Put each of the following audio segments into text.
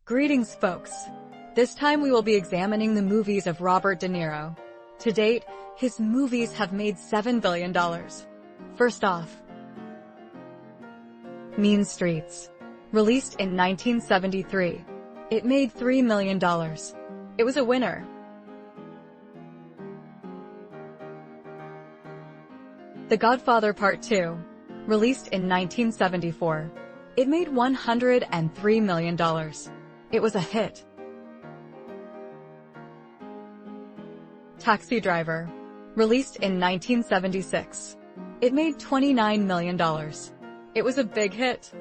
Greetings, folks. This time we will be examining the movies of Robert De Niro. To date, his movies have made $7 billion. First off, Mean Streets. Released in 1973. It made $3 million. It was a winner. The Godfather Part II. Released in 1974. It made $103 million. It was a hit. Taxi Driver. Released in 1976. It made $29 million. It was a big hit.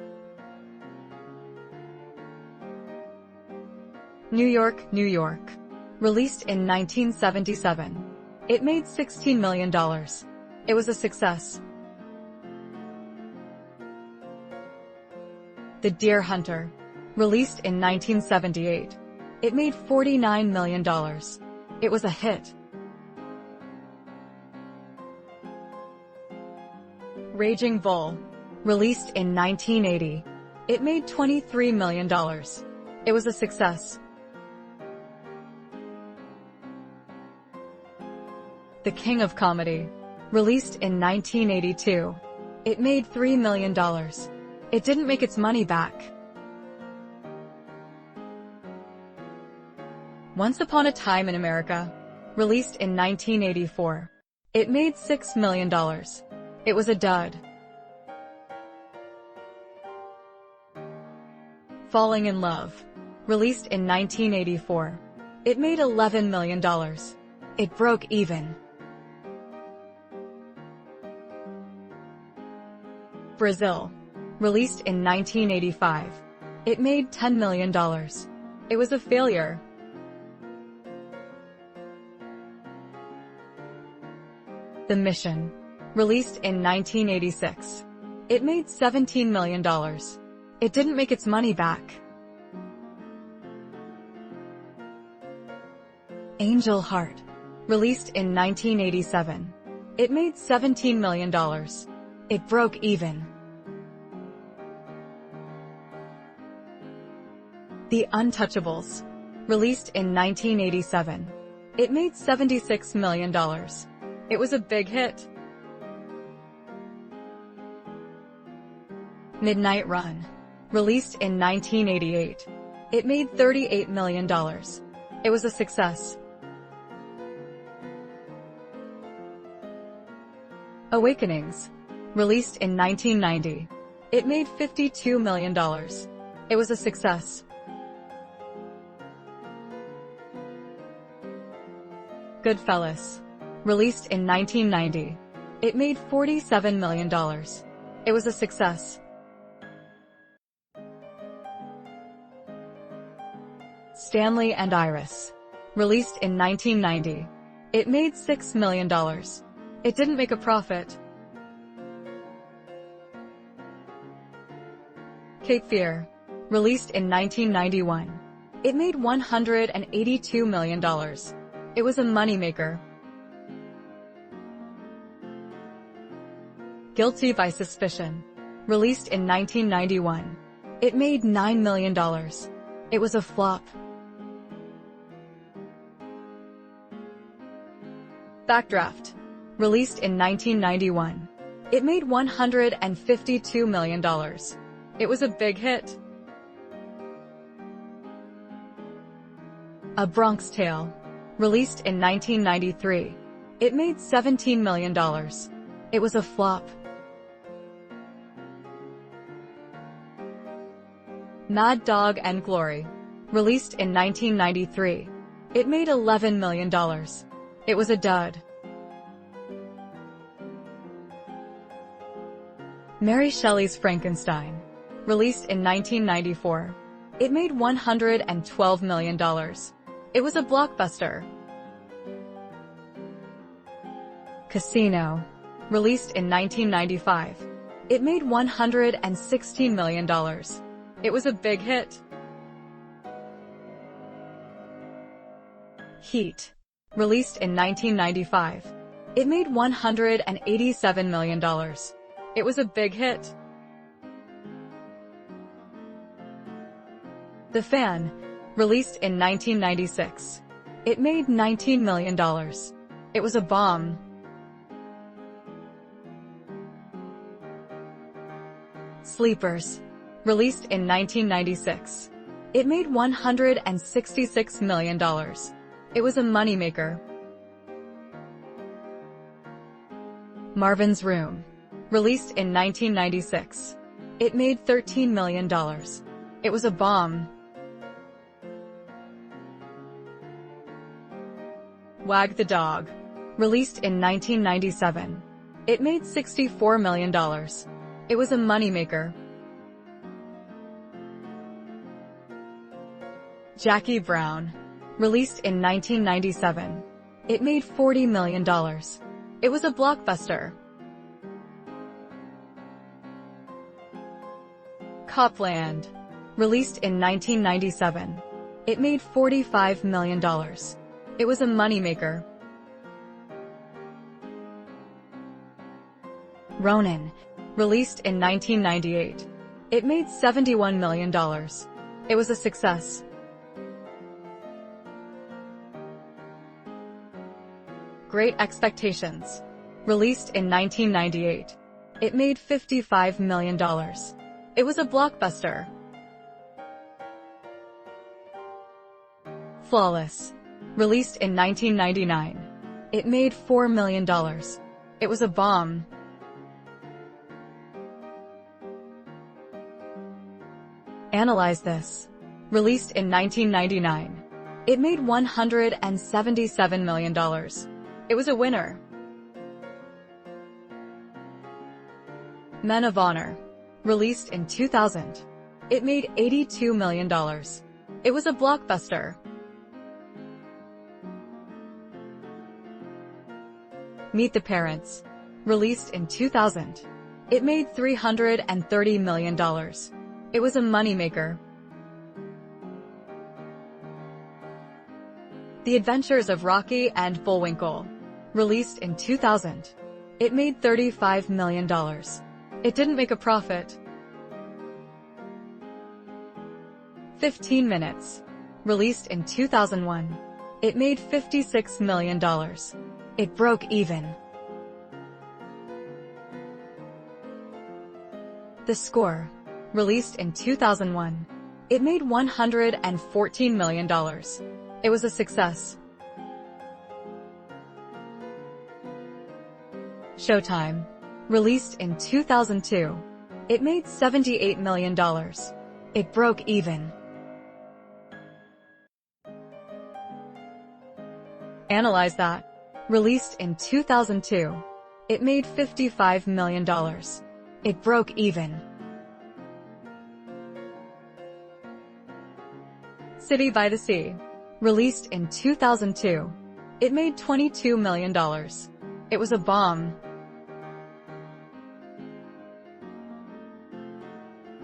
New York, New York. Released in 1977. It made $16 million. It was a success. The Deer Hunter. Released in 1978. It made $49 million. It was a hit. Raging Bull. Released in 1980. It made $23 million. It was a success. The King of Comedy. Released in 1982. It made $3 million. It didn't make its money back. Once Upon a Time in America. Released in 1984. It made $6 million. It was a dud. Falling in Love. Released in 1984. It made $11 million. It broke even. Brazil. Released in 1985. It made $10 million. It was a failure. The Mission. Released in 1986. It made $17 million. It didn't make its money back. Angel Heart. Released in 1987. It made $17 million. It broke even. The Untouchables. Released in 1987. It made $76 million. It was a big hit. Midnight Run. Released in 1988. It made $38 million. It was a success. Awakenings. Released in 1990. It made $52 million. It was a success. GoodFellas. Released in 1990. It made $47 million. It was a success. Stanley and Iris. Released in 1990. It made $6 million. It didn't make a profit. Cape Fear. Released in 1991. It made $182 million. It was a moneymaker. Guilty by Suspicion. Released in 1991. It made $9 million. It was a flop. Backdraft. Released in 1991. It made $152 million. It was a big hit. A Bronx Tale. Released in 1993. It made $17 million. It was a flop. Mad Dog and Glory. Released in 1993. It made $11 million. It was a dud. Mary Shelley's Frankenstein. Released in 1994. It made $112 million. It was a blockbuster. Casino. Released in 1995. It made $116 million. It was a big hit. Heat. Released in 1995. It made $187 million. It was a big hit. The Fan, released in 1996. It made $19 million. It was a bomb. Sleepers, released in 1996. It made $166 million. It was a moneymaker. Marvin's Room, released in 1996. It made $13 million. It was a bomb. Wag the Dog, released in 1997. It made $64 million. It was a moneymaker. Jackie Brown, released in 1997. It made $40 million. It was a blockbuster. Copland, released in 1997. It made $45 million. It was a moneymaker. Ronin, released in 1998. It made $71 million. It was a success. Great Expectations, released in 1998. It made $55 million. It was a blockbuster. Flawless, released in 1999. It made $4 million. It was a bomb. Analyze This, released in 1999. It made $177 million. It was a winner. Men of Honor, released in 2000. It made $82 million. It was a blockbuster. Meet the Parents, released in 2000. It made $330 million. It was a moneymaker. The Adventures of Rocky and Bullwinkle, released in 2000. It made $35 million. It didn't make a profit. 15 Minutes, released in 2001. It made $56 million. It broke even. The Score, released in 2001. It made $114 million. It was a success. Showtime, released in 2002. It made $78 million. It broke even. Analyze That, released in 2002. It made $55 million. It broke even. City by the Sea, released in 2002. It made $22 million. It was a bomb.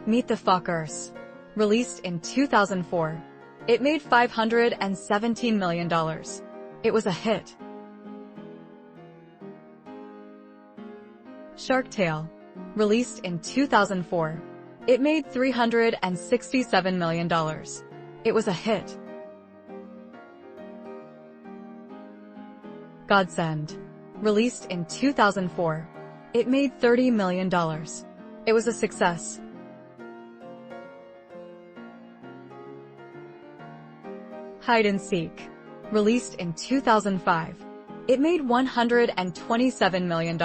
Meet the Fockers, released in 2004. It made $517 million. It was a hit. Shark Tale, released in 2004. It made $367 million. It was a hit. Godsend, released in 2004. It made $30 million. It was a success. Hide and Seek, released in 2005. It made $127 million.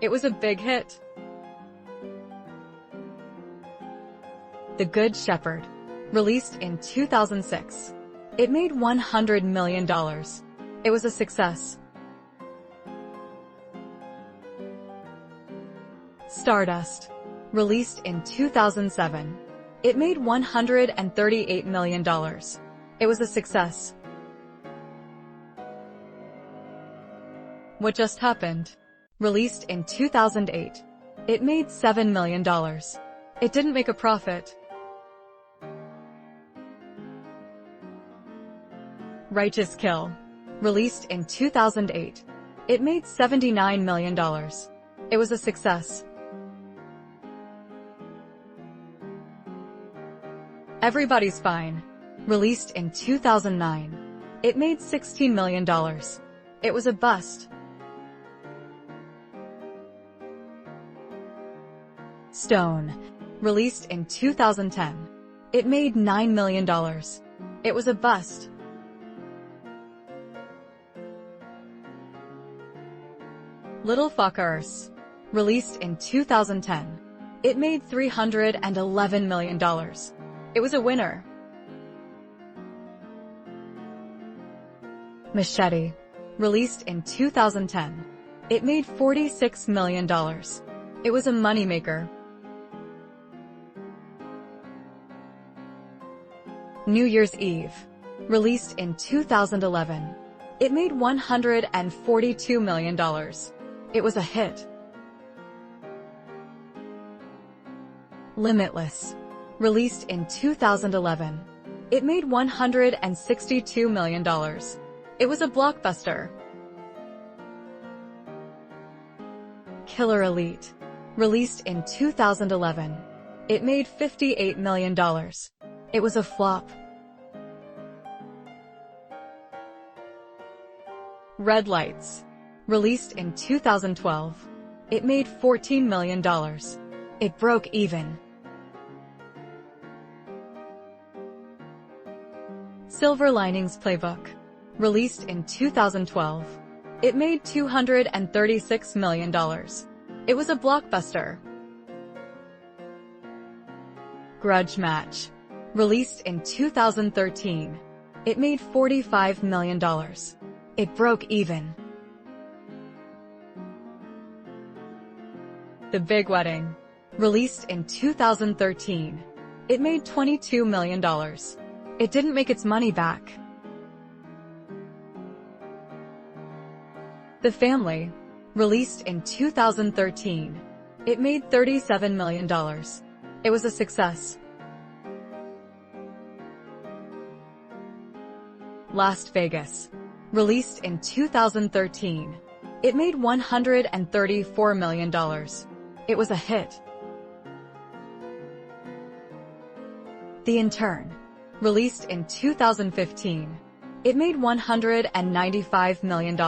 It was a big hit. The Good Shepherd, released in 2006. It made $100 million. It was a success. Stardust, released in 2007. It made $138 million. It was a success. What Just Happened, released in 2008. It made $7 million. It didn't make a profit. Righteous Kill, released in 2008. It made $79 million. It was a success. Everybody's Fine. Released in 2009. It made $16 million. It was a bust. Stone. Released in 2010. It made $9 million. It was a bust. Little Fockers. Released in 2010. It made $311 million. It was a winner. Machete. Released in 2010. It made $46 million. It was a moneymaker. New Year's Eve. Released in 2011. It made $142 million. It was a hit. Limitless. Released in 2011. It made $162 million. It was a blockbuster. Killer Elite. Released in 2011. It made $58 million. It was a flop. Red Lights. Released in 2012. It made $14 million. It broke even. Silver Linings Playbook. Released in 2012. It made $236 million. It was a blockbuster. Grudge Match. Released in 2013. It made $45 million. It broke even. The Big Wedding. Released in 2013. It made $22 million. It didn't make its money back. The Family. Released in 2013. It made $37 million. It was a success. Las Vegas. Released in 2013. It made $134 million. It was a hit. The Intern. Released in 2015. It made $195 million.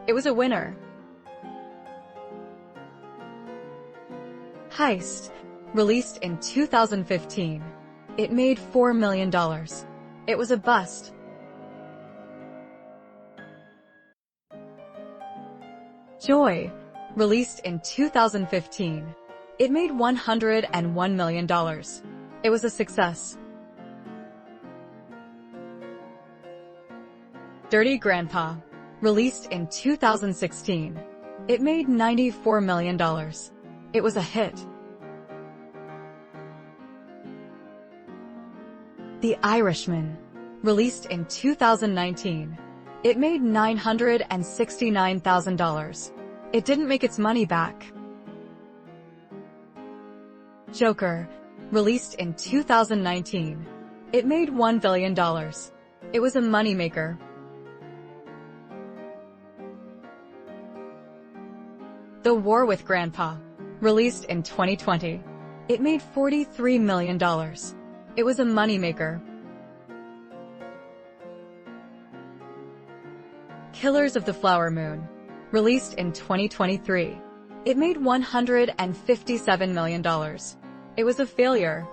It was a winner. Heist. Released in 2015. It made $4 million. It was a bust. Joy. Released in 2015. It made $101 million. It was a success. Dirty Grandpa. Released in 2016. It made $94 million. It was a hit. The Irishman. Released in 2019. It made $969,000. It didn't make its money back. Joker. Released in 2019. It made $1 billion. It was a moneymaker. The War with Grandpa. Released in 2020. It made $43 million. It was a moneymaker. Killers of the Flower Moon. Released in 2023. It made $157 million. It was a failure.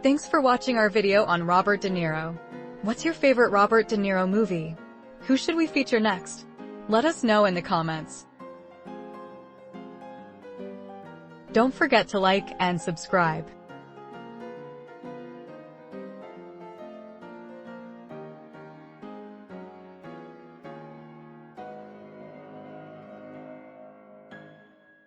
Thanks for watching our video on Robert De Niro. What's your favorite Robert De Niro movie? Who should we feature next? Let us know in the comments. Don't forget to like and subscribe.